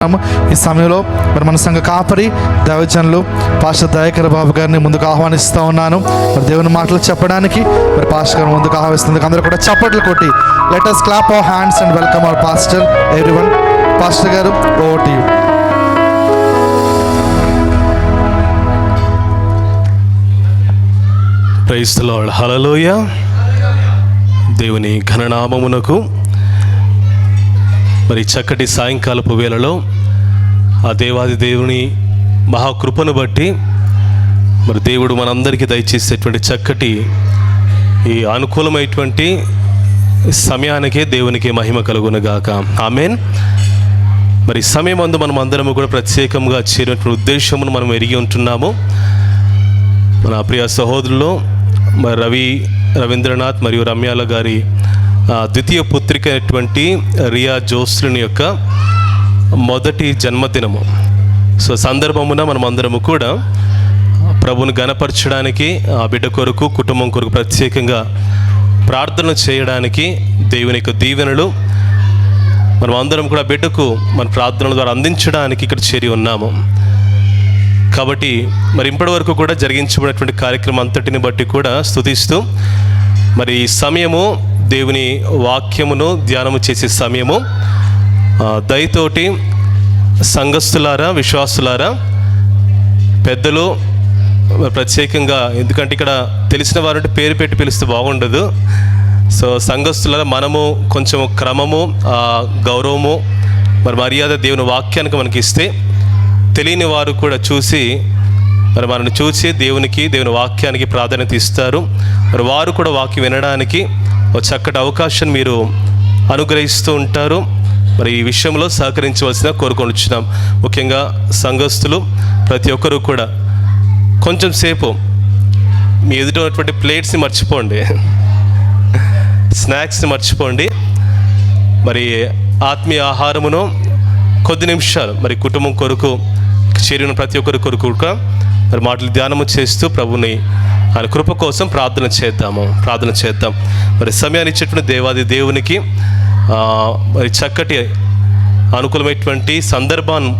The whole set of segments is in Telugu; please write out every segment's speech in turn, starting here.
ఈ సమయంలో మరి మన సంఘ కాపరి దైవజనులు పాస్టర్ దయాకర్ బాబు గారిని ముందుకు ఆహ్వానిస్తూ ఉన్నాను. మరి దేవుని మాటలు చెప్పడానికి మరి పాస్టర్ గారు ముందుకు ఆహ్వానిస్తుంది. అందరూ కూడా చప్పట్లు కొట్టి let us clap our hands and welcome our pastor everyone. Pastor గారు, over to you. Praise the lord. Hallelujah. దేవుని ఘననామమునకు మరి చక్కటి సాయంకాలపు వేళలో ఆ దేవాది దేవుని మహాకృపను బట్టి మరి దేవుడు మనందరికీ దయచేసేటువంటి చక్కటి ఈ అనుకూలమైనటువంటి సమయానికే దేవునికి మహిమ కలుగునుగాక. ఆమేన్. మరి సమయం అందు మనం అందరము కూడా ప్రత్యేకంగా చేరినటువంటి ఉద్దేశమును మనం ఎరిగి ఉంటున్నాము. మన ప్రియ సహోదరులు మరి రవీంద్రనాథ్ మరియు రమ్యాల గారి ద్వితీయ పుత్రిక అయినటువంటి రియా జోస్లిన్ యొక్క మొదటి జన్మదినము. సో సందర్భమున మనం అందరము కూడా ప్రభువుని గణపరచడానికి, ఆ బిడ్డ కొరకు, కుటుంబం కొరకు ప్రత్యేకంగా ప్రార్థన చేయడానికి దేవుని యొక్క దీవెనలు మనం అందరం కూడా బిడ్డకు మన ప్రార్థనల ద్వారా అందించడానికి ఇక్కడ చేరి ఉన్నాము. కాబట్టి మరి ఇప్పటి వరకు కూడా జరిగించబడినటువంటి కార్యక్రమం అంతటిని బట్టి కూడా స్తుతిస్తూ మరి ఈ సమయము దేవుని వాక్యమును ధ్యానము చేసే సమయము. దయతోటి సంఘస్థులారా, విశ్వాసులారా, పెద్దలు ప్రత్యేకంగా, ఎందుకంటే ఇక్కడ తెలిసిన వారంటే పేరు పెట్టి పిలిస్తే బాగుండదు. సో సంఘస్థులారా, మనము కొంచెం క్రమము, గౌరవము, మరి మర్యాద దేవుని వాక్యానికి మనకి ఇస్తే తెలియని వారు కూడా చూసి మరి మనల్ని చూసి దేవుని వాక్యానికి ప్రాధాన్యత ఇస్తారు. మరి వారు కూడా వాక్యం వినడానికి ఒక చక్కటి అవకాశం మీరు అనుగ్రహిస్తూ ఉంటారు. మరి ఈ విషయంలో సహకరించవలసిన కోరుకొనిచున్నాం. ముఖ్యంగా సంఘస్థులు ప్రతి ఒక్కరూ కూడా కొంచెం సేపు మీ ఎదుటటువంటి ప్లేట్స్ని మర్చిపోండి, స్నాక్స్ని మర్చిపోండి. మరి ఆత్మీయ ఆహారమును కొద్ది నిమిషాలు మరి కుటుంబం కొరకు, చేరిన ప్రతి ఒక్కరి కొరకు మరి మాటలు ధ్యానము చేస్తూ ప్రభుని ఆయన కృప కోసం ప్రార్థన చేద్దాం. మరి సమయాన్ని ఇచ్చేటువంటి దేవాది దేవునికి మరి చక్కటి అనుకూలమైనటువంటి సందర్భాన్ని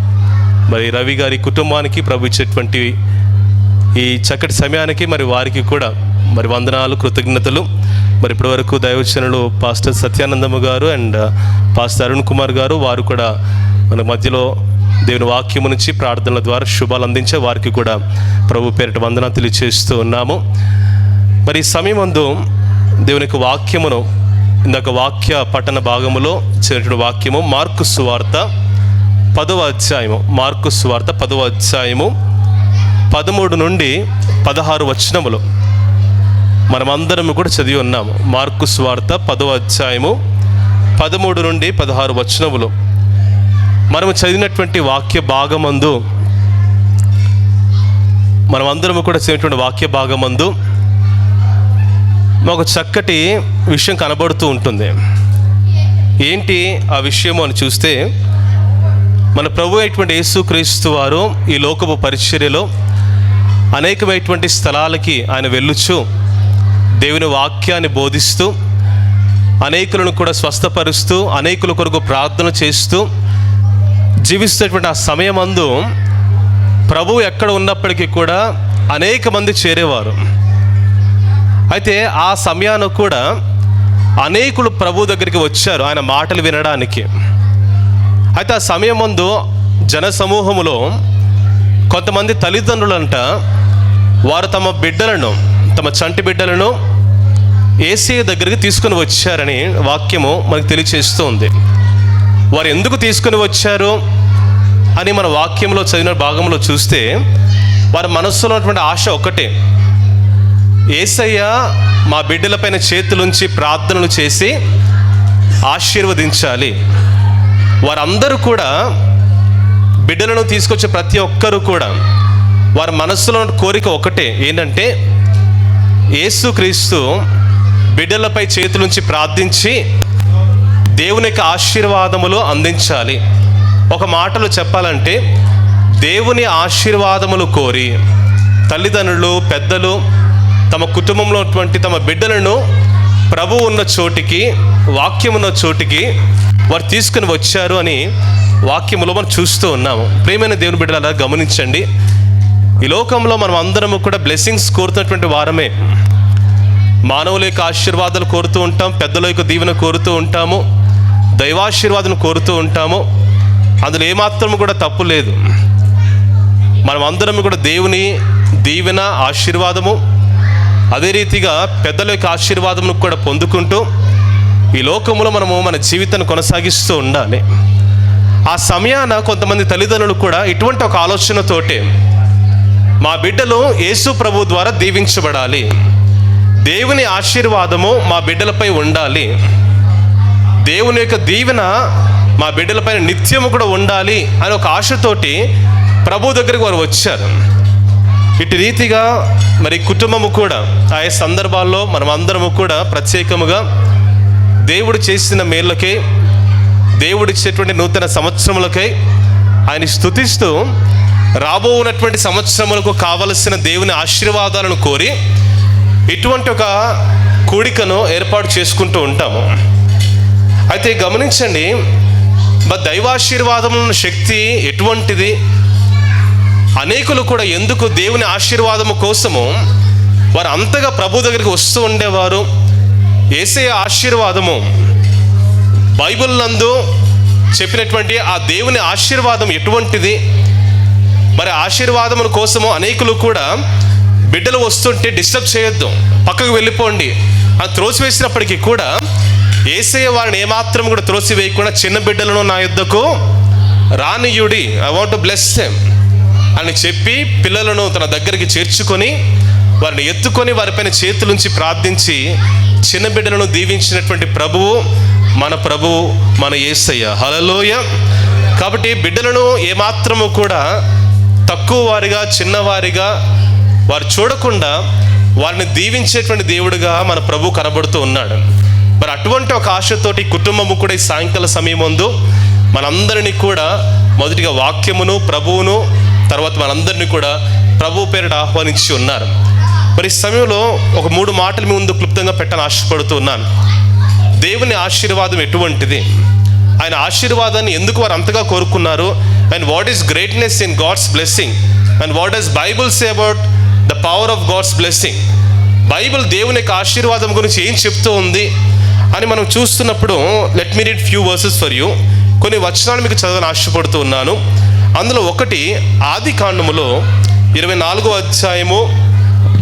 మరి రవి గారి కుటుంబానికి ప్రభు ఇచ్చేటువంటి ఈ చక్కటి సమయానికి మరి వారికి కూడా మరి వందనాలు, కృతజ్ఞతలు. మరి ఇప్పటివరకు దైవజనులు పాస్టర్ సత్యానందమ్మ గారు అండ్ పాస్టర్ అరుణ్ కుమార్ గారు, వారు కూడా మన మధ్యలో దేవుని వాక్యము నుంచి ప్రార్థనల ద్వారా శుభాలు అందించే వారికి కూడా ప్రభు పేరిట వందనాలు తెలియజేస్తూ ఉన్నాము. మరి ఈ సమయమందు దేవుని యొక్క వాక్యమును, ఇందాక వాక్య పఠన భాగములో చేరిన వాక్యము మార్కు సువార్త 10వ అధ్యాయము, మార్కు సువార్త 10వ అధ్యాయము 13 నుండి 16 వచనములు మనమందరము కూడా చదివి ఉన్నాము. మార్కు సువార్త 10వ అధ్యాయము 13 నుండి 16 వచనములు మనము చదివినటువంటి వాక్య భాగమందు, మనమందరము కూడా చదివినటువంటి వాక్య భాగమందు మాకు చక్కటి విషయం కనబడుతూ ఉంటుంది. ఏంటి ఆ విషయము అని చూస్తే, మన ప్రభు అయినటువంటి యేసుక్రీస్తు వారు ఈ లోకపు పరిచర్యలో అనేకమైనటువంటి స్థలాలకి ఆయన వెళ్ళుచు దేవుని వాక్యాన్ని బోధిస్తూ, అనేకులను కూడా స్వస్థపరుస్తూ, అనేకుల కొరకు ప్రార్థన చేస్తూ జీవిస్తున్నటువంటి ఆ సమయమందు ప్రభువు ఎక్కడ ఉన్నప్పటికీ కూడా అనేక మంది చేరేవారు. అయితే ఆ సమయాన కూడా అనేకులు ప్రభు దగ్గరికి వచ్చారు ఆయన మాటలు వినడానికి. అయితే ఆ సమయమందు జన సమూహములో కొంతమంది తల్లిదండ్రులంట, వారు తమ బిడ్డలను, తమ చంటి బిడ్డలను యేసయ్య దగ్గరికి తీసుకుని వచ్చారని వాక్యము మనకు తెలియచేస్తూ ఉంది. వారు ఎందుకు తీసుకుని వచ్చారు అని మన వాక్యంలో చదివిన భాగంలో చూస్తే, వారి మనస్సులో ఉన్నటువంటి ఆశ ఒకటే, యేసయ్య మా బిడ్డలపైన చేతులుంచి ప్రార్థనలు చేసి ఆశీర్వదించాలి. వారందరూ కూడా, బిడ్డలను తీసుకొచ్చే ప్రతి ఒక్కరూ కూడా వారి మనస్సులో కోరిక ఒకటే, ఏంటంటే యేసుక్రీస్తు బిడ్డలపై చేతులుంచి ప్రార్థించి దేవుని యొక్క ఆశీర్వాదములు అందించాలి. ఒక మాటలో చెప్పాలంటే, దేవుని ఆశీర్వాదములు కోరి తల్లిదండ్రులు, పెద్దలు తమ కుటుంబంలో ఉన్నటువంటి తమ బిడ్డలను ప్రభు ఉన్న చోటికి, వాక్యం ఉన్న చోటికి వారు తీసుకుని వచ్చారు అని వాక్యములో మనం చూస్తూ ఉన్నాము. ప్రియమైన దేవుని బిడ్డలారా, గమనించండి, ఈ లోకంలో మనం అందరము కూడా బ్లెస్సింగ్స్ కోరుతున్నటువంటి వారమే. మానవుల యొక్క ఆశీర్వాదాలు కోరుతూ ఉంటాం, పెద్దల యొక్క దీవెన కోరుతూ ఉంటాము, దైవాశీర్వాదం కోరుతూ ఉంటాము. అందులో ఏమాత్రము కూడా తప్పు లేదు. మనం అందరం కూడా దేవుని దీవెన, ఆశీర్వాదము, అదే రీతిగా పెద్దల యొక్క ఆశీర్వాదమును కూడా పొందుకుంటూ ఈ లోకంలో మనము మన జీవితాన్ని కొనసాగిస్తూ ఉండాలి. ఆ సమయాన కొంతమంది తల్లిదండ్రులు కూడా ఇటువంటి ఒక ఆలోచనతోటే మా బిడ్డలు యేసు ప్రభు ద్వారా దీవించబడాలి, దేవుని ఆశీర్వాదము మా బిడ్డలపై ఉండాలి, దేవుని యొక్క దీవెన మా బిడ్డలపైన నిత్యము కూడా ఉండాలి అని ఒక ఆశతోటి ప్రభు దగ్గరికి వారు వచ్చారు. ఇటు రీతిగా మరి కుటుంబము కూడా ఆయా సందర్భాల్లో మనం అందరము కూడా ప్రత్యేకముగా దేవుడు చేసిన మేళ్ళకై, దేవుడు ఇచ్చేటువంటి నూతన సంవత్సరములకై ఆయన స్తుతిస్తూ రాబో ఉన్నటువంటి సంవత్సరములకు కావలసిన దేవుని ఆశీర్వాదాలను కోరి ఇటువంటి ఒక కూడికను ఏర్పాటు చేసుకుంటూ ఉంటాము. అయితే గమనించండి, దైవాశీర్వాదం శక్తి ఎటువంటిది, అనేకులు కూడా ఎందుకు దేవుని ఆశీర్వాదము కోసము వారు అంతగా ప్రభు దగ్గరికి వస్తూ ఉండేవారు. యేసయ్య ఆశీర్వాదము, బైబిల్ నందు చెప్పినటువంటి ఆ దేవుని ఆశీర్వాదం ఎటువంటిది, మరి ఆశీర్వాదముల కోసము అనేకులు కూడా బిడ్డలు వస్తుంటే డిస్టర్బ్ చేయొద్దు, పక్కకు వెళ్ళిపోండి అని త్రోసివేసినప్పటికీ కూడా యేసయ్య వారిని ఏమాత్రం కూడా త్రోసివేయకుండా చిన్న బిడ్డలను నా యుద్ధకు రానియుడి, I want to bless them అని చెప్పి పిల్లలను తన దగ్గరికి చేర్చుకొని వారిని ఎత్తుకొని వారిపైన చేతులుంచి ప్రార్థించి చిన్న బిడ్డలను దీవించినటువంటి ప్రభువు మన యేసయ్య. హల్లెలూయా. కాబట్టి బిడ్డలను ఏమాత్రము కూడా తక్కువ వారిగా, చిన్నవారిగా వారు చూడకుండా వారిని దీవించేటువంటి దేవుడిగా మన ప్రభు కనబడుతూ ఉన్నాడు. మరి అటువంటి ఒక ఆశతోటి కుటుంబము కూడా ఈ సాయంకాల సమయం ముందు మనందరినీ కూడా మొదటిగా వాక్యమును, ప్రభువును, తర్వాత మనందరినీ కూడా ప్రభు పేరిట ఆహ్వానించి ఉన్నారు. మరి ఈ సమయంలో ఒక 3 మాటలు మీ ముందు క్లుప్తంగా పెట్టాలని ఆశపడుతూ ఉన్నాను. దేవుని ఆశీర్వాదం ఎటువంటిది, ఆయన ఆశీర్వాదాన్ని ఎందుకు వారు అంతగా కోరుకున్నారు, and what is greatness in God's blessing, and what does Bible say about the power of God's blessing. Bible దేవుని యొక్క ఆశీర్వాదం గురించి ఏం చెప్తూ ఉంది అని మనం చూస్తున్నప్పుడు, let me read few versus for you. కొన్ని వచనాలు మీకు చదవని ఆశపడుతూ ఉన్నాను. అందులో ఒకటి ఆది కాండములో 24వ అధ్యాయము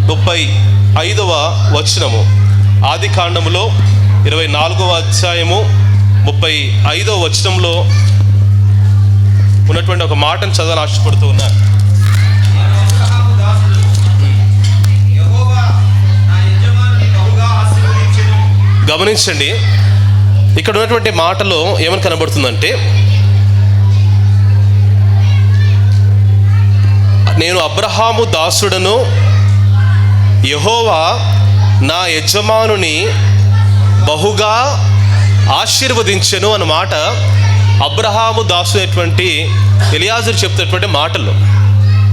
35వ వచనము. ఆది కాండములో 24వ అధ్యాయము 35వ వచనంలో ఉన్నటువంటి ఒక మాటను చదవాలని ఆశపడుతూ ఉన్నాను. గమనించండి, ఇక్కడ ఉన్నటువంటి మాటలో ఏమని కనబడుతుందంటే, నేను అబ్రహాము దాసుడను, యెహోవా నా యజమానుని బహుగా ఆశీర్వదించెను అన్నమాట అబ్రహాము దాసుడైనటువంటి ఎలియాజరు చెప్తున్నటువంటి మాటలు.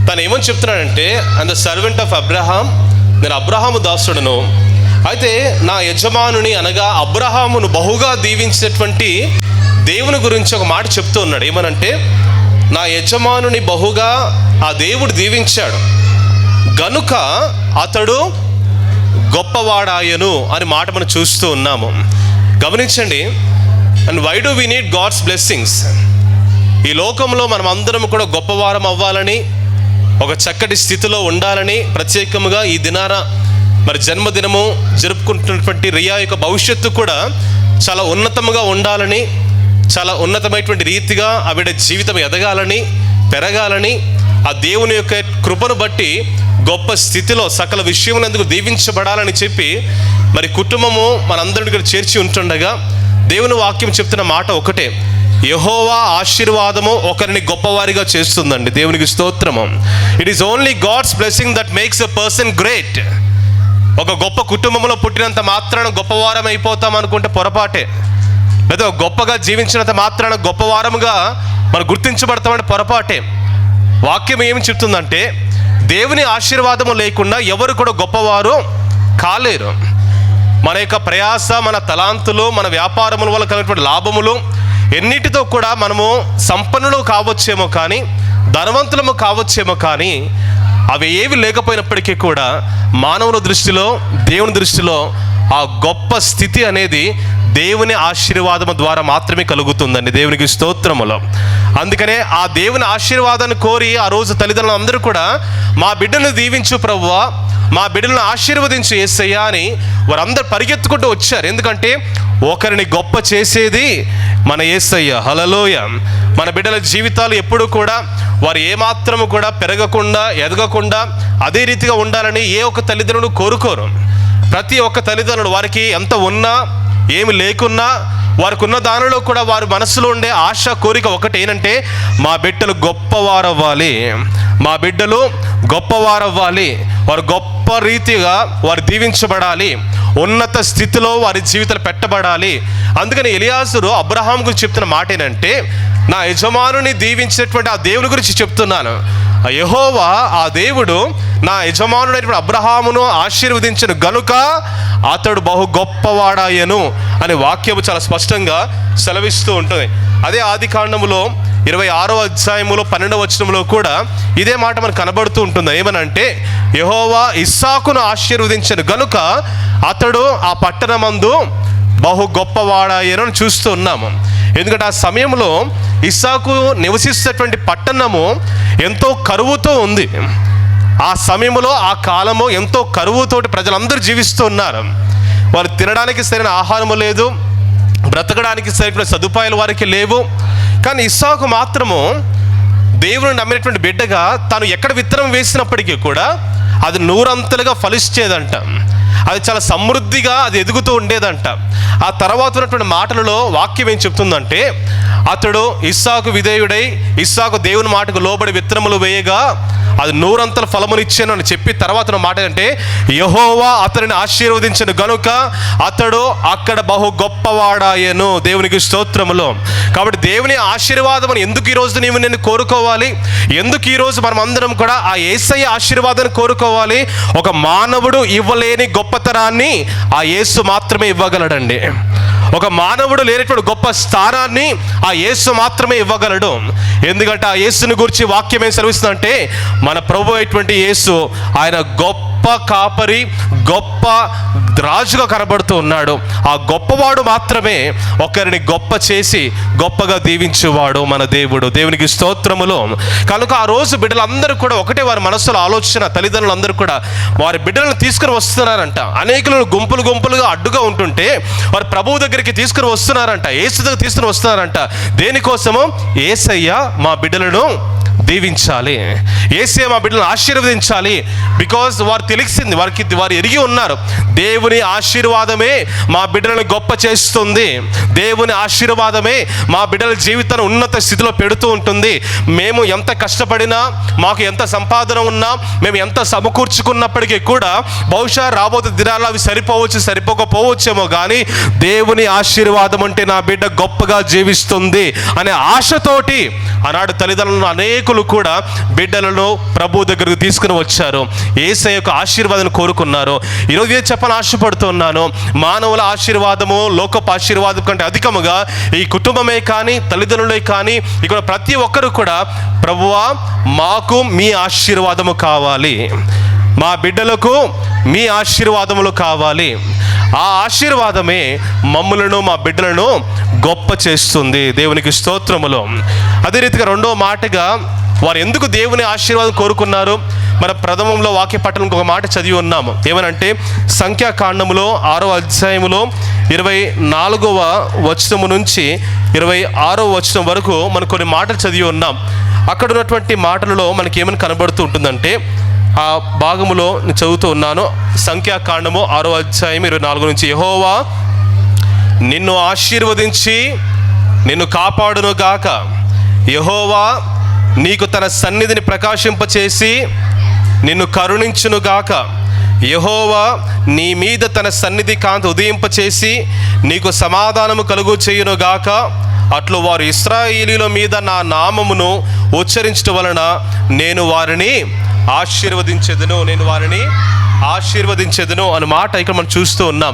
తను ఏమని చెప్తున్నాడంటే, and the servant of Abraham, నేను అబ్రహాము దాసుడను, అయితే నా యజమానుని అనగా అబ్రహామును బహుగా దీవించినటువంటి దేవుని గురించి ఒక మాట చెప్తూ ఉన్నాడు. ఏమనంటే, నా యజమానుని బహుగా ఆ దేవుడు దీవించాడు గనుక అతడు గొప్పవాడాయను అని మాట మనం చూస్తూ ఉన్నాము. గమనించండి, and why do we need God's blessings. ఈ లోకంలో మనం అందరం కూడా గొప్పవారం అవ్వాలని, ఒక చక్కటి స్థితిలో ఉండాలని, ప్రత్యేకంగా ఈ దినాన మరి జన్మదినము జరుపుకుంటున్నటువంటి రియా యొక్క భవిష్యత్తు కూడా చాలా ఉన్నతంగా ఉండాలని, చాలా ఉన్నతమైనటువంటి రీతిగా ఆవిడ జీవితం ఎదగాలని, పెరగాలని, ఆ దేవుని యొక్క కృపను బట్టి గొప్ప స్థితిలో సకల విషయములందుకు దీవించబడాలని చెప్పి మరి కుటుంబము మనందరిని ఇక్కడ చేర్చి ఉంటుండగా దేవుని వాక్యం చెప్తున్న మాట ఒకటే, యెహోవా ఆశీర్వాదము ఒకరిని గొప్పవారిగా చేస్తుందండి. దేవునికి స్తోత్రము. It is only God's blessing that makes a person great. ఒక గొప్ప కుటుంబంలో పుట్టినంత మాత్రాన గొప్పవారం అయిపోతాం అనుకుంటే పొరపాటే. లేదా గొప్పగా జీవించినంత మాత్రాన గొప్పవారముగా మనం గుర్తించబడతామంటే పొరపాటే. వాక్యం ఏమి చెప్తుందంటే, దేవుని ఆశీర్వాదము లేకుండా ఎవరు కూడా గొప్పవారు కాలేరు. మన యొక్క ప్రయాస, మన తలాంతులు, మన వ్యాపారముల వల్ల కలిగినటువంటి లాభములు ఎన్నిటితో కూడా మనము సంపన్నులు కావచ్చేమో కానీ, ధనవంతులము కావచ్చేమో కానీ, అవి ఏవి లేకపోయినప్పటికీ కూడా మానవుని దృష్టిలో, దేవుని దృష్టిలో ఆ గొప్ప స్థితి అనేది దేవుని ఆశీర్వాదము ద్వారా మాత్రమే కలుగుతుందండి. దేవునికి స్తోత్రములు. అందుకనే ఆ దేవుని ఆశీర్వాదాన్ని కోరి ఆ రోజు తల్లిదండ్రులు అందరూ కూడా మా బిడ్డను దీవించు ప్రభువా, మా బిడ్డలను ఆశీర్వదించు యేసయ్యా అని వారందరూ పరిగెత్తుకుంటూ వచ్చారు. ఎందుకంటే ఒకరిని గొప్ప చేసేది మన యేసయ్య. హల్లెలూయా. మన బిడ్డల జీవితాలు ఎప్పుడు కూడా వారు ఏమాత్రము కూడా పెరగకుండా, ఎదగకుండా అదే రీతిగా ఉండాలని ఏ ఒక్క తల్లిదండ్రులు కోరుకోరు. ప్రతి ఒక్క తల్లిదండ్రులు వారికి ఎంత ఉన్నా, ఏమి లేకున్నా, వారికి ఉన్న దానిలో కూడా వారి మనసులో ఉండే ఆశ, కోరిక ఒకటి ఏంటంటే మా బిడ్డలు గొప్పవారవ్వాలి, మా బిడ్డలు గొప్పవారవ్వాలి, వారు గొప్ప రీతిగా వారు దీవించబడాలి, ఉన్నత స్థితిలో వారి జీవితాలు పెట్టబడాలి. అందుకని ఎలియాజరు అబ్రహాం గురించి చెప్తున్న మాట ఏంటంటే, నా యజమానుని దీవించినటువంటి ఆ దేవుని గురించి చెప్తున్నాను. యెహోవా ఆ దేవుడు నా యజమానుడైనటువంటి అబ్రహామును ఆశీర్వదించిన గనుక అతడు బహు గొప్పవాడాయను అనే వాక్యము చాలా స్పష్టంగా సెలవిస్తూ ఉంటుంది. అదే ఆదికాండములో 26వ అధ్యాయములో 12వ వచనంలో కూడా ఇదే మాట మనకు కనబడుతూ ఉంటుంది. ఏమనంటే, యెహోవా ఇస్సాకును ఆశీర్వదించిన గనుక అతడు ఆ పట్టణమందు బహు గొప్పవాడాయను అని చూస్తూ ఉన్నాము. ఎందుకంటే ఆ సమయంలో ఇస్సాకు నివసిస్తున్నటువంటి పట్టణము ఎంతో కరువుతో ఉంది. ఆ సమయంలో, ఆ కాలము ఎంతో కరువుతోటి ప్రజలందరూ జీవిస్తూ ఉన్నారు. వారు తినడానికి సరైన ఆహారము లేదు, బ్రతకడానికి సరైన సదుపాయాలు వారికి లేవు. కానీ ఇస్సాకు మాత్రము దేవుని నమ్మినటువంటి బిడ్డగా తాను ఎక్కడ విత్తనం వేసినప్పటికీ కూడా అది నూరంతలుగా ఫలించేదంట. అది చాలా సమృద్ధిగా అది ఎదుగుతూ ఉండేదంట. ఆ తర్వాత ఉన్నటువంటి మాటలలో వాక్యం ఏం చెప్తుందంటే, అతడు ఇస్సాకు విధేయుడై ఇస్సాకు దేవుని మాటకు లోబడి విత్తనములు వేయగా అది నూరంతల ఫలమునిచ్చాను అని చెప్పి తర్వాత మాట అంటే, యెహోవా అతనిని ఆశీర్వదించను గనుక అతడు అక్కడ బహు గొప్పవాడాయను. దేవునికి స్తోత్రములు. కాబట్టి దేవుని ఆశీర్వాదం ఎందుకు ఈరోజు నీవు నేను కోరుకోవాలి? ఎందుకు ఈరోజు మనం అందరం కూడా ఆ యేసయ్య ఆశీర్వాదాన్ని కోరుకోవాలి? ఒక మానవుడు ఇవ్వలేని గొప్పతనాన్ని ఆ యేసు మాత్రమే ఇవ్వగలడండి. ఒక మానవుడు లేనటువంటి గొప్ప స్థానాన్ని ఆ యేసు మాత్రమే ఇవ్వగలడు. ఎందుకంటే ఆ యేసుని గురించి వాక్యం ఏం సెలవిస్తుందంటే, మన ప్రభు అయినటువంటి యేసు ఆయన గొప్ప కాపరి, గొప్ప రాజుగా కనబడుతూ ఉన్నాడు. ఆ గొప్పవాడు మాత్రమే ఒకరిని గొప్ప చేసి గొప్పగా దీవించేవాడు మన దేవుడు. దేవునికి స్తోత్రములు. కనుక ఆ రోజు బిడ్డలందరూ కూడా ఒకటే వారి మనస్సులో ఆలోచన, తల్లిదండ్రులందరూ కూడా వారి బిడ్డలను తీసుకుని వస్తున్నారంట. అనేకులను గుంపులు గుంపులుగా అడ్డుగా ఉంటుంటే వారు ప్రభువు దగ్గరికి తీసుకుని వస్తున్నారంట, యేసు దగ్గర తీసుకుని వస్తున్నారంట. దేనికోసము? యేసయ్య మా బిడ్డలను దీవించాలి, యేసయ్య మా బిడ్డలను ఆశీర్వదించాలి. బికాజ్ వారు తెలిసింది, వారు ఎరిగి ఉన్నారు, దేవుని ఆశీర్వాదమే మా బిడ్డలను గొప్ప చేస్తుంది, దేవుని ఆశీర్వాదమే మా బిడ్డల జీవితాన్ని ఉన్నత స్థితిలో పెడుతూ ఉంటుంది. మేము ఎంత కష్టపడినా, మాకు ఎంత సంపాదన ఉన్నా, మేము ఎంత సమకూర్చుకున్నప్పటికీ కూడా బహుశా రాబోయే దినాల్లో అవి సరిపోకపోవచ్చేమో, కానీ దేవుని ఆశీర్వాదం అంటే నా బిడ్డ గొప్పగా జీవిస్తుంది అనే ఆశతోటి ఆనాడు తల్లిదండ్రులను అనేకులు కూడా బిడ్డలను ప్రభు దగ్గరకు తీసుకుని వచ్చారు. యేసయ్య యొక్క ఆశీర్వాదాన్ని కోరుకున్నారు. ఈరోజు ఏం చెప్పాలని ఆశపడుతున్నాను, మానవుల ఆశీర్వాదము లోకపు ఆశీర్వాదం కంటే అధికముగా ఈ కుటుంబమే కానీ, తల్లిదండ్రులే కానీ, ఇక్కడ ప్రతి ఒక్కరు కూడా ప్రభువా మాకు మీ ఆశీర్వాదము కావాలి, మా బిడ్డలకు మీ ఆశీర్వాదములు కావాలి. ఆ ఆశీర్వాదమే మమ్ములను, మా బిడ్డలను గొప్ప చేస్తుంది. దేవునికి స్తోత్రములు. అదే రీతిగా రెండో మాటగా వారు ఎందుకు దేవుని ఆశీర్వాదం కోరుకున్నారు? మన ప్రథమంలో వాక్య పట్టణం ఒక మాట చదివి ఉన్నాము. ఏమనంటే, సంఖ్యాకాండములో 6వ అధ్యాయములో 24వ వచనము నుంచి 26వ వచనం వరకు మనం కొన్ని మాటలు చదివి ఉన్నాం. అక్కడ ఉన్నటువంటి మాటలలో మనకి ఏమని కనబడుతూ ఉంటుందంటే, ఆ భాగములో నేను చదువుతూ ఉన్నాను. సంఖ్యాకాండము 6వ అధ్యాయం 24 నుంచి, యెహోవా నిన్ను ఆశీర్వదించి నిన్ను కాపాడును గాక, యెహోవా నీకు తన సన్నిధిని ప్రకాశింపచేసి నిన్ను కరుణించును గాక, యెహోవా నీ మీద తన సన్నిధి కాంతి ఉదయింపచేసి నీకు సమాధానము కలుగు చేయును గాక. అట్లు వారు ఇశ్రాయేలీయుల మీద నా నామమును ఉచ్చరించడం వలన నేను వారిని ఆశీర్వదించెదను అన్న మాట ఇక్కడ మనం చూస్తూ ఉన్నాం.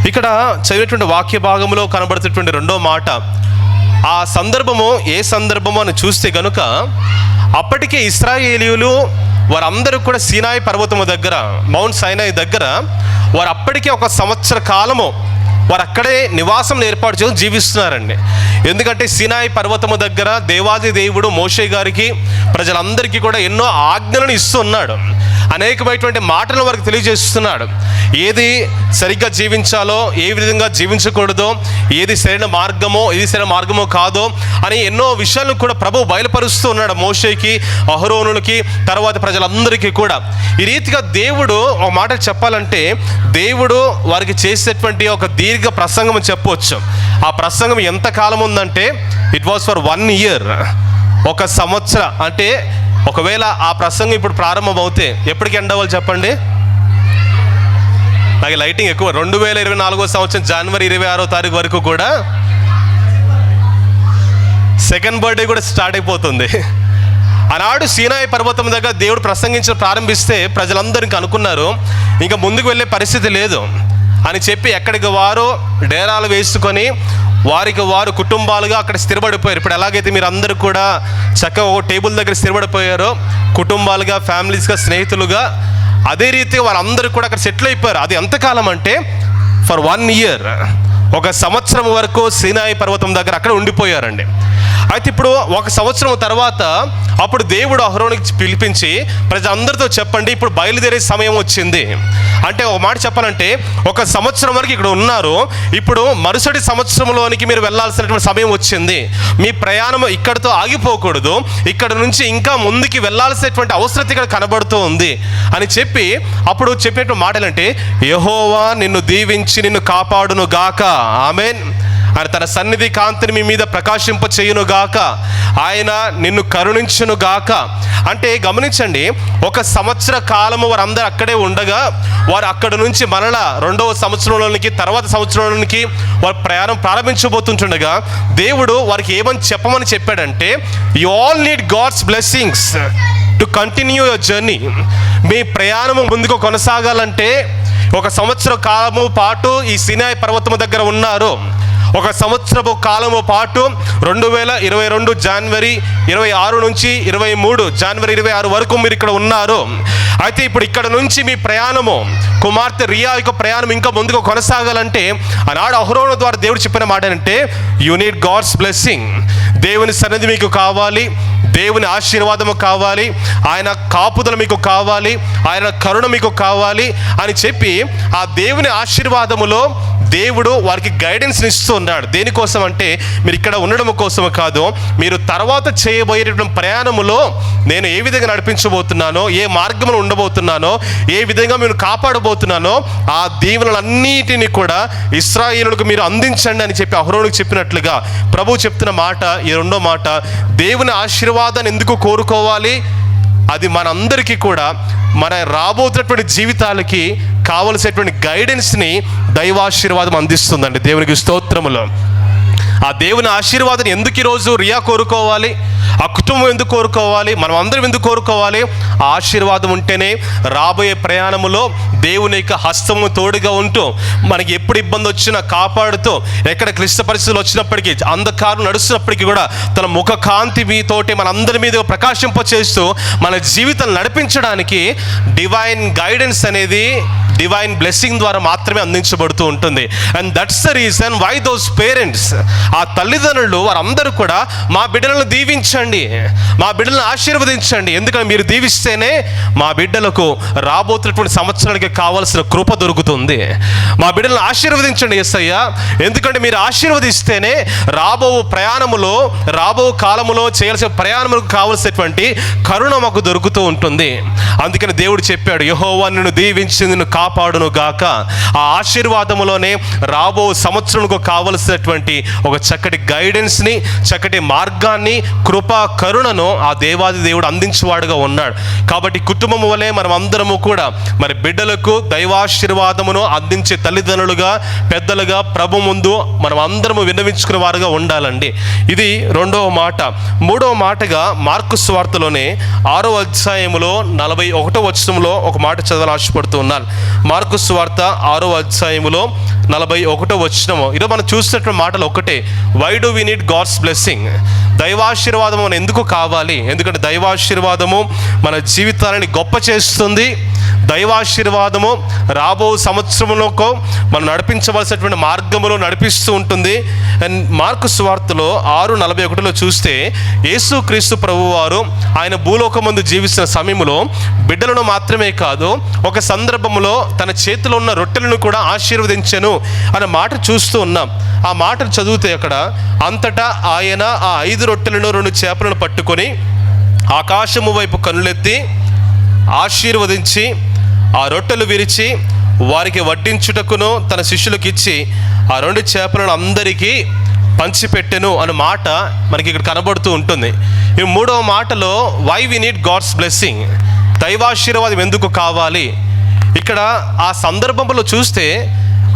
ఇక్కడ చదివినటువంటి వాక్య భాగంలో కనబడుతున్నటువంటి రెండో మాట, ఆ సందర్భము ఏ సందర్భము అని చూస్తే గనుక, అప్పటికే ఇశ్రాయేలీయులు వారందరూ కూడా సీనాయి పర్వతము దగ్గర, మౌంట్ సైనాయి దగ్గర వారు అప్పటికే 1 సంవత్సర కాలము వారు అక్కడే నివాసం ఏర్పాటు చేసి జీవిస్తున్నారండి. ఎందుకంటే సీనాయి పర్వతము దగ్గర దేవాది దేవుడు మోషే గారికి, ప్రజలందరికీ కూడా ఎన్నో ఆజ్ఞలను ఇస్తున్నాడు. అనేకమైనటువంటి మాటలను వారికి తెలియజేస్తున్నాడు. ఏది సరిగ్గా జీవించాలో, ఏ విధంగా జీవించకూడదో, ఏది సరైన మార్గమో, ఏది సరైన మార్గమో కాదో అని ఎన్నో విషయాలను కూడా ప్రభువు బయలుపరుస్తూ ఉన్నాడు మోషేకి, అహరోనులకి, తర్వాత ప్రజలందరికీ కూడా. ఈ రీతిగా దేవుడు ఒక మాట చెప్పాలంటే, దేవుడు వారికి చేసేటువంటి ఒక దీర్ఘ ప్రసంగం చెప్పవచ్చు. ఆ ప్రసంగం ఎంత కాలం ఉందంటే, ఇట్ వాజ్ ఫర్ 1 year, 1 సంవత్సరం. అంటే ఒకవేళ ఆ ప్రసంగం ఇప్పుడు ప్రారంభం అవుతే ఎప్పటికి ఎండ్ అవ్వాలి చెప్పండి? నాకు లైటింగ్ ఎక్కువ. 2024 సంవత్సరం జనవరి 26వ తారీఖు వరకు కూడా సెకండ్ బర్త్డే కూడా స్టార్ట్ అయిపోతుంది. ఆనాడు సీనాయి పర్వతం దగ్గర దేవుడు ప్రసంగించడం ప్రారంభిస్తే ప్రజలందరికీ అనుకున్నారు ఇంకా ముందుకు వెళ్ళే పరిస్థితి లేదు అని చెప్పి ఎక్కడికి వారు డేరాలు వేసుకొని వారికి వారు కుటుంబాలుగా అక్కడ స్థిరపడిపోయారు. ఇప్పుడు ఎలాగైతే మీరు అందరూ కూడా చక్కగా ఒక టేబుల్ దగ్గర స్థిరపడిపోయారో, కుటుంబాలుగా, ఫ్యామిలీస్గా, స్నేహితులుగా, అదే రీతి వారందరూ కూడా అక్కడ సెటిల్ అయిపోయారు. అది ఎంతకాలం అంటే ఫర్ 1 year, 1 సంవత్సరం వరకు సీనాయి పర్వతం దగ్గర అక్కడ ఉండిపోయారండి. అయితే ఇప్పుడు 1 సంవత్సరం తర్వాత అప్పుడు దేవుడు అహరోనుకి పిలిపించి ప్రజలందరితో చెప్పండి, ఇప్పుడు బయలుదేరే సమయం వచ్చింది. అంటే ఒక మాట చెప్పాలంటే 1 సంవత్సరం వరకు ఇక్కడ ఉన్నారు, ఇప్పుడు మరుసటి సంవత్సరంలోనికి మీరు వెళ్ళాల్సినటువంటి సమయం వచ్చింది. మీ ప్రయాణం ఇక్కడితో ఆగిపోకూడదు, ఇక్కడ నుంచి ఇంకా ముందుకి వెళ్ళాల్సినటువంటి అవసరం ఇక్కడ కనబడుతూ ఉంది అని చెప్పి అప్పుడు చెప్పినటువంటి మాటలంటే, యెహోవా నిన్ను దీవించి నిన్ను కాపాడును గాక, ఆమేన్. ఆయన తన సన్నిధి కాంతిని మీ మీద ప్రకాశింప చేయును గాక, ఆయన నిన్ను కరుణించును గాక. అంటే గమనించండి, 1 సంవత్సర కాలము వారందరూ అక్కడే ఉండగా వారు అక్కడ నుంచి మరలా 2వ సంవత్సరంలోనికి, తర్వాత సంవత్సరంలోనికి వారు ప్రయాణం ప్రారంభించబోతుంటుండగా దేవుడు వారికి ఏమని చెప్పమని చెప్పాడంటే, you all need God's blessings to continue your journey. మీ ప్రయాణము ముందుకు కొనసాగాలంటే 1 సంవత్సర కాలము పాటు ఈ సీనాయి పర్వతము దగ్గర ఉన్నారు. 1 సంవత్సరపు కాలము పాటు 2022 జనవరి 26 నుంచి 23 జనవరి 26 వరకు మీరు ఇక్కడ ఉన్నారు. అయితే ఇప్పుడు ఇక్కడ నుంచి మీ ప్రయాణము, కుమార్తె రియా యొక్క ప్రయాణం ఇంకా ముందుకు కొనసాగాలంటే ఆనాడు అహరోను ద్వారా దేవుడు చెప్పిన మాట అంటే, యు నీడ్ గాడ్స్ బ్లెస్సింగ్. దేవుని సన్నిధి మీకు కావాలి, దేవుని ఆశీర్వాదము కావాలి, ఆయన కాపుదల మీకు కావాలి, ఆయన కరుణ మీకు కావాలి అని చెప్పి ఆ దేవుని ఆశీర్వాదములో దేవుడు వారికి గైడెన్స్ ఇస్తూ ఉన్నాడు. దేనికోసం అంటే మీరు ఇక్కడ ఉండడం కోసము కాదు, మీరు తర్వాత చేయబోయేటటువంటి ప్రయాణములో నేను ఏ విధంగా నడిపించబోతున్నానో, ఏ మార్గంలో ఉండబోతున్నానో, ఏ విధంగా మీరు కాపాడబోతున్నానో ఆ దీవెనలన్నిటిని కూడా ఇశ్రాయేలులకు మీరు అందించండి అని చెప్పి అహరోనుకు చెప్పినట్లుగా ప్రభువు చెప్తున్న మాట ఈ 2వ మాట. దేవుని ఆశీర్వాదాన్ని ఎందుకు కోరుకోవాలి? అది మనందరికీ కూడా మన రాబోతున్నటువంటి జీవితాలకి కావలసినటువంటి గైడెన్స్ని దైవాశీర్వాదం అందిస్తుందండి. దేవునికి స్తోత్రములు. ఆ దేవుని ఆశీర్వాదం ఎందుకు ఈరోజు రియా కోరుకోవాలి, ఆ కుటుంబం ఎందుకు కోరుకోవాలి, మనం అందరం ఎందుకు కోరుకోవాలి? ఆ ఆశీర్వాదం ఉంటేనే రాబోయే ప్రయాణములో దేవుని యొక్క హస్తము తోడుగా ఉంటూ మనకి ఎప్పుడు ఇబ్బంది వచ్చినా కాపాడుతూ, ఎక్కడ క్లిష్ట పరిస్థితులు వచ్చినప్పటికీ, అంధకారం నడుస్తున్నప్పటికీ కూడా తన ముఖ కాంతి మీతోటి మనందరి మీద ప్రకాశింపచేస్తూ మన జీవితం నడిపించడానికి డివైన్ గైడెన్స్ అనేది డివైన్ బ్లెస్సింగ్ ద్వారా మాత్రమే అందించబడుతూ ఉంటుంది. And that's the reason why those parents, ఆ తల్లిదండ్రులు వారందరూ కూడా మా బిడ్డలను దీవించండి, మా బిడ్డలను ఆశీర్వదించండి. ఎందుకంటే మీరు దీవిస్తేనే మా బిడ్డలకు రాబోతున్నటువంటి సంవత్సరానికి కావాల్సిన కృప దొరుకుతుంది. మా బిడ్డలను ఆశీర్వదించండి యేసయ్య, ఎందుకంటే మీరు ఆశీర్వదిస్తేనే రాబో ప్రయాణములో, రాబో కాలములో చేయాల్సిన ప్రయాణములకు కావలసినటువంటి కరుణ మాకు దొరుకుతూ ఉంటుంది. అందుకని దేవుడు చెప్పాడు, యెహోవా నిన్ను దీవించి నిన్ను కాపాడును గాక. ఆ ఆశీర్వాదములోనే రాబో సంవత్సరంకు కావలసినటువంటి ఒక చక్కటి గైడెన్స్ని, చక్కటి మార్గాన్ని, కృప కృప కరుణను ఆ దేవాది దేవుడు అందించేవాడుగా ఉన్నాడు. కాబట్టి కుటుంబం వలె మనం అందరము కూడా మరి బిడ్డలకు దైవాశీర్వాదమును అందించే తల్లిదండ్రులుగా, పెద్దలుగా ప్రభు ముందు మనం అందరము విన్నవించుకునే వారుగా ఉండాలండి. ఇది రెండవ మాట. మూడవ మాటగా మార్కు సువార్తలోనే 6వ అధ్యాయములో 41వ వచనంలో ఒక మాట చదవాలని ఆశపడుతూ ఉన్నాను. మార్కు సువార్త 6వ అధ్యాయములో 41వ వచనము. ఈరోజు మనం చూసినటువంటి మాటలు ఒకటే, why do we need God's blessing? దైవాశీర్వాదం మనం ఎందుకు కావాలి? ఎందుకంటే దైవాశీర్వాదము మన జీవితాలని గొప్ప చేస్తుంది. దైవాశీర్వాదము రాబో సంవత్సరంలో మనం నడిపించవలసినటువంటి మార్గములో నడిపిస్తూ ఉంటుంది. అండ్ మార్కు సువార్తలో 6:41లో చూస్తే యేసుక్రీస్తు ప్రభువారు ఆయన భూలోకమందు జీవిస్తున్న సమయంలో బిడ్డలను మాత్రమే కాదు, ఒక సందర్భంలో తన చేతిలో ఉన్న రొట్టెలను కూడా ఆశీర్వదించెను అనే మాట చూస్తూ ఉన్నాం. ఆ మాటను చదివితే అక్కడ, అంతటా ఆయన ఆ 5 రొట్టెలను 2 చేపలను పట్టుకొని ఆకాశము వైపు కన్నులెత్తి ఆశీర్వదించి ఆ రొట్టెలు విరిచి వారికి వడ్డించుటకును తన శిష్యులకు ఇచ్చి ఆ 2 చేపలను అందరికీ పంచిపెట్టెను అనే మాట మనకి ఇక్కడ కనబడుతూ ఉంటుంది. ఈ మూడవ మాటలో why we need God's blessing, దైవాశీర్వాదం ఎందుకు కావాలి? ఇక్కడ ఆ సందర్భంలో చూస్తే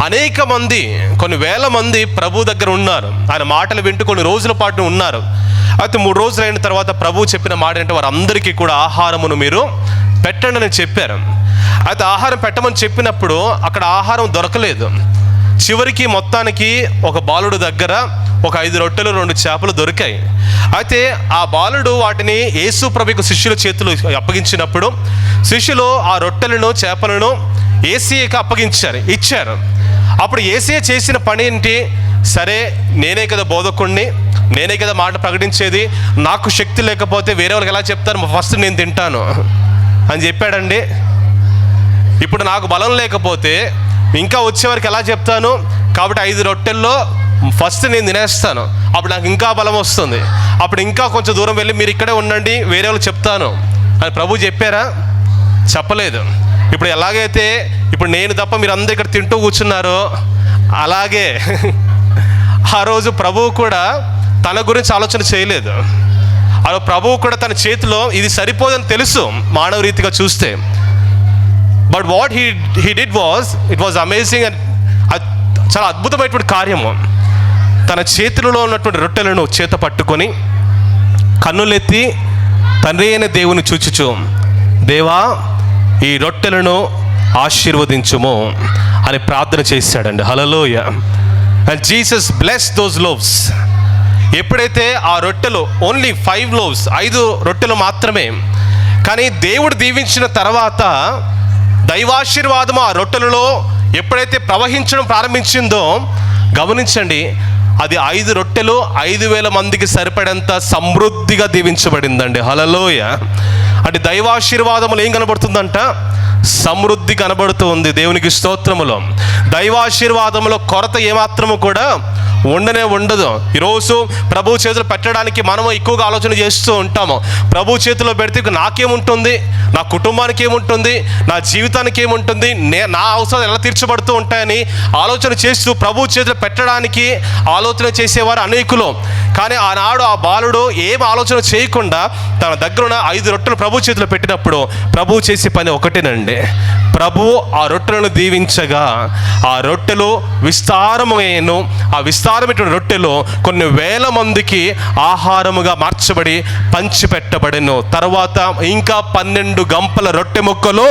అనేక మంది, కొన్ని వేల మంది ప్రభు దగ్గర ఉన్నారు. ఆయన మాటలు వింటూ కొన్ని రోజుల పాటు ఉన్నారు. అయితే 3 రోజులు అయిన తర్వాత ప్రభు చెప్పిన మాట ఏంటంటే, వారందరికీ కూడా ఆహారమును మీరు పెట్టండి అని చెప్పారు. అయితే ఆహారం పెట్టమని చెప్పినప్పుడు అక్కడ ఆహారం దొరకలేదు. చివరికి మొత్తానికి ఒక బాలుడు దగ్గర ఒక 5 రొట్టెలు 2 చేపలు దొరికాయి. అయితే ఆ బాలుడు వాటిని యేసు ప్రభువుకు శిష్యుల చేతులు అప్పగించినప్పుడు శిష్యులు ఆ రొట్టెలను చేపలను యేసయ్యకి ఇచ్చారు. అప్పుడు యేసయ్య చేసిన పని ఏంటి? సరే, నేనే కదా బోధకుణ్ణి, నేనే కదా మాట ప్రకటించేది, నాకు శక్తి లేకపోతే వేరే వాళ్ళకి ఎలా చెప్తాను? ఫస్ట్ నేను తింటాను అని చెప్పాడండి. ఇప్పుడు నాకు బలం లేకపోతే ఇంకా వచ్చేవారికి ఎలా చెప్తాను? కాబట్టి 5 రొట్టెల్లో ఫస్ట్ నేను తినేస్తాను, అప్పుడు నాకు ఇంకా బలం వస్తుంది. అప్పుడు ఇంకా కొంచెం దూరం వెళ్ళి మీరు ఇక్కడే ఉండండి, వేరే వాళ్ళు చెప్తాను అని ప్రభు చెప్పారా? చెప్పలేదు. ఇప్పుడు ఎలాగైతే ఇప్పుడు నేను తప్ప మీరు అందరూ ఇక్కడ తింటూ కూర్చున్నారో అలాగే ఆ రోజు ప్రభువు కూడా తన గురించి ఆలోచన చేయలేదు. ఆ ప్రభువు కూడా తన చేతిలో ఇది సరిపోదని తెలుసు మానవ రీతిగా చూస్తే. But what he did was, it was amazing. And చాలా అద్భుతమైనటువంటి కార్యము. తన చేతిలో ఉన్నటువంటి రొట్టెలను చేత పట్టుకొని కన్నులెత్తి తండ్రి అయిన దేవుని చూచుచు, దేవా ఈ రొట్టెలను ఆశీర్వదించుము అని ప్రార్థన చేశాడండి. Hallelujah. And Jesus bless those loaves. ఎప్పుడైతే ఆ రొట్టెలు ఓన్లీ 5 లోవ్స్, 5 రొట్టెలు మాత్రమే, కానీ దేవుడు దీవించిన తర్వాత దైవాశీర్వాదము ఆ రొట్టెలలో ఎప్పుడైతే ప్రవహించడం ప్రారంభించిందో గమనించండి, అది 5 రొట్టెలు 5,000 మందికి సరిపడేంత సమృద్ధిగా దీవించబడిందండి. హల్లెలూయా. అంటే దైవాశీర్వాదములు ఏం కనబడుతుందంట? సమృద్ధి కనబడుతుంది. దేవునికి స్తోత్రములో. దైవాశీర్వాదములో కొరత ఏమాత్రము కూడా ఉండదు. ఈరోజు ప్రభు చేతులు పెట్టడానికి మనము ఎక్కువగా ఆలోచన చేస్తూ ఉంటాము. ప్రభు చేతిలో పెడితే నాకేముంటుంది, నా కుటుంబానికి ఏముంటుంది, నా జీవితానికి ఏముంటుంది, నా అవసరాలు ఎలా తీర్చబడుతూ ఉంటాయని ఆలోచన చేస్తూ ప్రభు చేతులు పెట్టడానికి ఆలోచన చేసేవారు అనేకులు. కానీ ఆనాడు ఆ బాలుడు ఏం ఆలోచన చేయకుండా తన దగ్గర ఉన్న 5 రొట్టెలు ప్రభు చేతిలో పెట్టినప్పుడు ప్రభు చేసే పని ఒకటేనండి. ప్రభు ఆ రొట్టెలను దీవించగా ఆ రొట్టెలు విస్తారమైన రొట్టెలు కొన్ని వేల మందికి ఆహారముగా మార్చబడి పంచిపెట్టబడెను. తర్వాత ఇంకా 12 గంపల రొట్టె ముక్కలు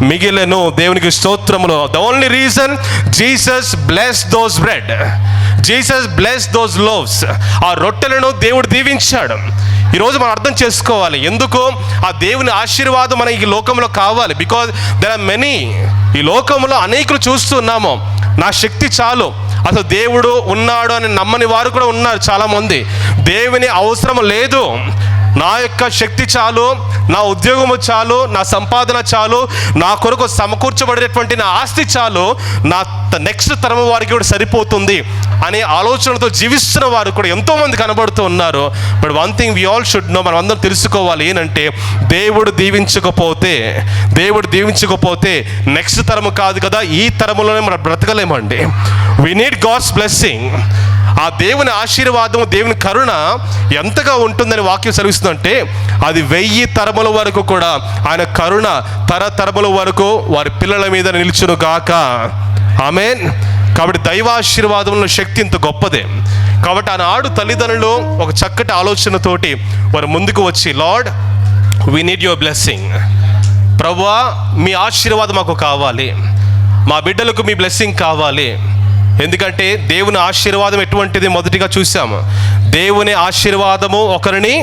మిగిలెను. దేవునికి స్తోత్రములు. The only reason Jesus bless those bread, Jesus bless those loaves. ఆ రొట్టెలను దేవుడు దీవించాడు. ఈరోజు మనం అర్థం చేసుకోవాలి, ఎందుకు ఆ దేవుని ఆశీర్వాదం మన ఈ లోకంలో కావాలి. Because there are many. ఈ లోకంలో అనేకులు చూస్తున్నాము, నా శక్తి చాలు, అసలు దేవుడు ఉన్నాడు అని నమ్మని వారు కూడా ఉన్నారు చాలామంది. దేవుని అవసరం లేదు, నా యొక్క శక్తి చాలు, నా ఉద్యోగము చాలు, నా సంపాదన చాలు, నా కొరకు సమకూర్చబడేటువంటి నా ఆస్తి చాలు, నా నెక్స్ట్ తరం వారికి కూడా సరిపోతుంది అనే ఆలోచనతో జీవిస్తున్న వారు కూడా ఎంతోమంది కనబడుతూ ఉన్నారు. But one thing we all should know, మనం అందరం తెలుసుకోవాలి ఏంటంటే, దేవుడు దీవించకపోతే నెక్స్ట్ తరము కాదు కదా, ఈ తరములోనే మనం బ్రతకలేమండి. We need God's blessing. ఆ దేవుని ఆశీర్వాదం, దేవుని కరుణ ఎంతగా ఉంటుందని వాక్యం సెలవిస్తుందంటే అది 1000 తరముల వరకు కూడా ఆయన కరుణ తరతరముల వరకు వారి పిల్లల మీద నిలుచును గాక. ఆమేన్. కాబట్టి దైవాశీర్వాదంలో శక్తి ఇంత గొప్పదే. కాబట్టి ఆనాడు తల్లిదండ్రులు ఒక చక్కటి ఆలోచనతోటి వారు ముందుకు వచ్చి, lord we need your blessing, ప్రభువా మీ ఆశీర్వాదం మాకు కావాలి, మా బిడ్డలకు మీ బ్లెస్సింగ్ కావాలి. ఎందుకంటే దేవుని ఆశీర్వాదం ఎటువంటిది మొదటిగా చూసాము. దేవుని ఆశీర్వాదము ఒకరిని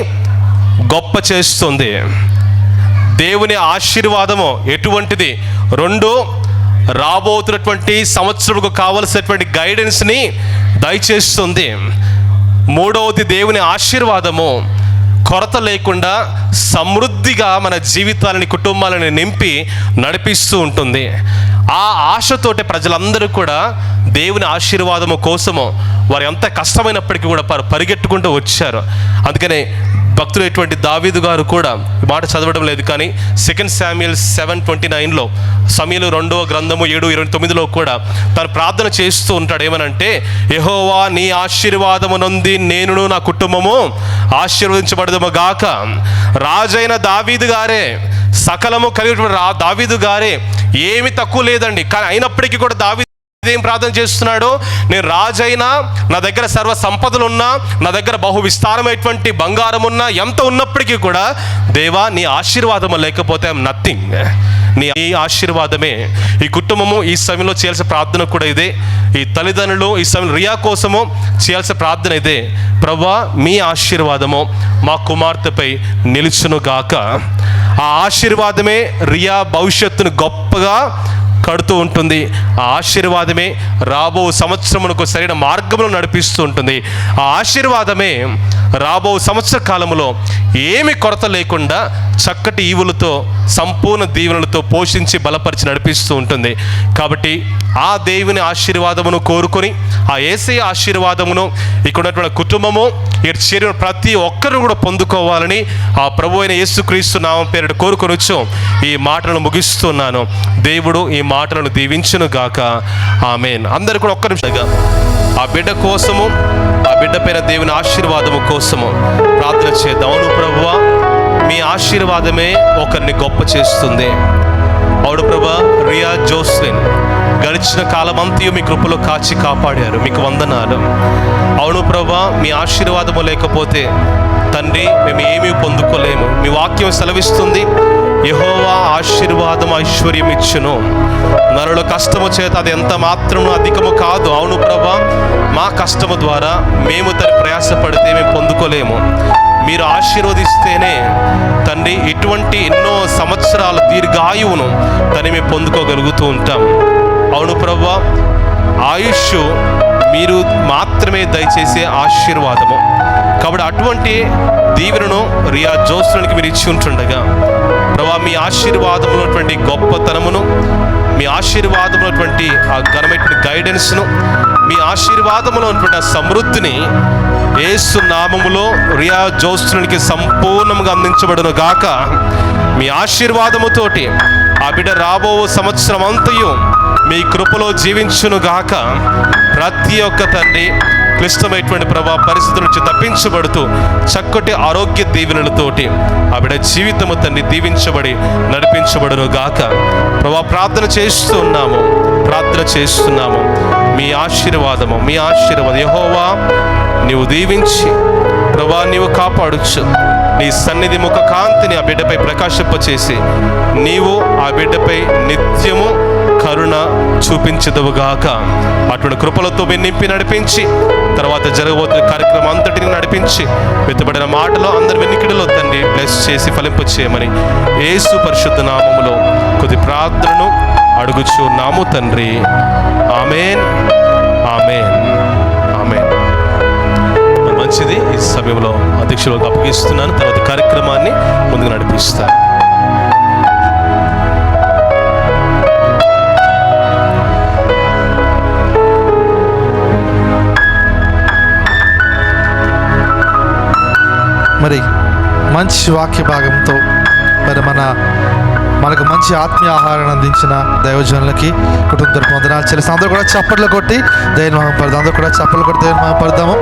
గొప్ప చేస్తుంది. దేవుని ఆశీర్వాదము ఎటువంటిది? 2, రాబోతున్నటువంటి సంవత్సరంకు కావలసినటువంటి గైడెన్స్ని దయచేస్తుంది. 3వది దేవుని ఆశీర్వాదము కొరత లేకుండా సమృద్ధిగా మన జీవితాలని, కుటుంబాలని నింపి నడిపిస్తూ ఉంటుంది. ఆ ఆశతోటి ప్రజలందరూ కూడా దేవుని ఆశీర్వాదము కోసము వారు ఎంత కష్టమైనప్పటికీ కూడా పరిగెట్టుకుంటూ వచ్చారు. అందుకనే భక్తుడైనటువంటి దావీదు గారు కూడా ఈ మాట చదవడం లేదు, కానీ 2 శామ్యూయల్ 7:29 సమూయేలు 2వ గ్రంథము 7:29 కూడా తను ప్రార్థన చేస్తూ ఉంటాడు. ఏమనంటే, యెహోవా నీ ఆశీర్వాదము నొంది నేనును నా కుటుంబము ఆశీర్వదించబడదుము గాక. రాజైన దావీదు గారే, సకలము కలిగినటువంటి దావీదు గారే, ఏమి తక్కువ లేదండి. కానీ అయినప్పటికీ కూడా దావీదు ఏం ప్రార్థన చేస్తున్నాడు? నేను రాజైనా, నా దగ్గర సర్వ సంపదలు ఉన్నా, నా దగ్గర బహు విస్తారమైనటువంటి బంగారం ఉన్నా, ఎంత ఉన్నప్పటికీ కూడా దేవా నీ ఆశీర్వాదము లేకపోతే ఐఎమ్ నథింగ్. నీ ఆశీర్వాదమే. ఈ కుటుంబము ఈ సమయంలో చేయాల్సిన ప్రార్థన కూడా ఇదే. ఈ తల్లిదండ్రులు ఈ సమయంలో రియా కోసము చేయాల్సిన ప్రార్థన ఇదే. ప్రభువా మీ ఆశీర్వాదము మా కుమార్తెపై నిలుచును గాక. ఆ ఆశీర్వాదమే రియా భవిష్యత్తును గొప్పగా కడుతూ ఉంటుంది. ఆ ఆశీర్వాదమే రాబో సంవత్సరమునకు సరైన మార్గంలో నడిపిస్తూ ఉంటుంది. ఆ ఆశీర్వాదమే రాబో సంవత్సర కాలంలో ఏమి కొరత లేకుండా చక్కటి ఈవులతో, సంపూర్ణ దీవెనలతో పోషించి బలపరిచి నడిపిస్తూ ఉంటుంది. కాబట్టి ఆ దేవుని ఆశీర్వాదమును కోరుకొని, ఆ యేసయ్య ఆశీర్వాదమును ఇక్కడ ఉన్నటువంటి కుటుంబము, ఇక్కడ చేరిన ప్రతి ఒక్కరు కూడా పొందుకోవాలని ఆ ప్రభు అయిన యేసుక్రీస్తు నామం పేరిట కోరుకొనొచ్చు ఈ మాటలను ముగిస్తున్నాను. దేవుడు ఈ మాటలను దీవించును గాక. ఆమేన్. అందరూ కూడా ఒక్క నిమిషంగా ఆ బిడ్డ కోసము, ఆ బిడ్డ పైన దేవుని ఆశీర్వాదము కోసము ప్రార్థన చేద్దాం. అవును ప్రభువా, మీ ఆశీర్వాదమే ఒకరిని గొప్ప చేస్తుంది. అవును ప్రభా, రియా జోస్లిన్ గడిచిన కాలమంతయు మీ కృపలో కాచి కాపాడారు, మీకు వందనాలు. అవును ప్రభా, మీ ఆశీర్వాదము లేకపోతే తండ్రి మేము ఏమీ పొందుకోలేము. మీ వాక్యం సెలవిస్తుంది, యెహోవా ఆశీర్వాదం ఐశ్వర్యం ఇచ్చును, నరుల కష్టము చేత అది ఎంత మాత్రము అధికము కాదు. అవును ప్రభా, మా కష్టము ద్వారా మేము తను ప్రయాసపడితే మేము పొందుకోలేము. మీరు ఆశీర్వదిస్తేనే తండ్రి ఇటువంటి ఎన్నో సంవత్సరాల దీర్ఘాయువును తను మేము పొందుకోగలుగుతూ ఉంటాం. అవును ప్రభువా, ఆయుష్ మీరు మాత్రమే దయచేసే ఆశీర్వాదము. కాబట్టి అటువంటి దీవెనను రియా జోస్లునికి మీరు ఇచ్చి ఉంటుండగా ప్రభువా, మీ ఆశీర్వాదమున్నటువంటి గొప్పతనమును, మీ ఆశీర్వాదమున్నటువంటి ఆ ఘనమైనటువంటి గైడెన్స్ను, మీ ఆశీర్వాదములో ఉన్నటువంటి ఆ సమృద్ధిని యేసు నామములో రియా జోస్లునికి సంపూర్ణంగా అందించబడును గాక. మీ ఆశీర్వాదముతోటి ఆ బిడ్డ రాబో సంవత్సరం అంతయు మీ కృపలో జీవించును గాక. ప్రతి ఒక్క తండ్రి క్లిష్టమైనటువంటి ప్రభా పరిస్థితుల నుంచి తప్పించబడుతూ చక్కటి ఆరోగ్య దీవెనలతోటి ఆ బిడ్డ జీవితము తండ్రి దీవించబడి నడిపించబడును గాక. ప్రభా ప్రార్థన చేస్తున్నాము, మీ ఆశీర్వాదము, మీ ఆశీర్వాదం యెహోవా నీవు దీవించి ప్రభా నీవు కాపాడుచు, నీ సన్నిధి ముఖ కాంతిని ఆ బిడ్డపై ప్రకాశింపచేసి నీవు ఆ బిడ్డపై నిత్యము కరుణ చూపించదువుగాక. అటువంటి కృపలతో మీరు నింపి నడిపించి తర్వాత జరగబోతున్న కార్యక్రమం అంతటిని నడిపించి వెతుబడిన మాటలో అందరి వెన్నికిడిలో తండ్రి బ్లెస్ చేసి ఫలింపచేయమని యేసు పరిశుద్ధ నామములో కొద్ది ప్రార్థనను అడుగుచున్నాము తండ్రి. ఆమేన్, ఆమేన్, ఆమేన్. మంచిది. ఈ సమయంలో అధ్యక్షులకు అప్పగిస్తున్నాను. తర్వాత కార్యక్రమాన్ని ముందుకు నడిపిస్తాను. మరి మంచి వాక్య భాగంతో మరి మన మనకు మంచి ఆత్మీయ ఆహారాన్ని అందించిన దైవజనులకి కుటుంబ తరపున వందనాలు చెల్లిస్తాం. అందరూ కూడా చప్పట్లు కొట్టి దేవుని మహిమ పడదాం. అందరూ కూడా చప్పట్లు కొట్టి దేవుని మహిమ పడదాము.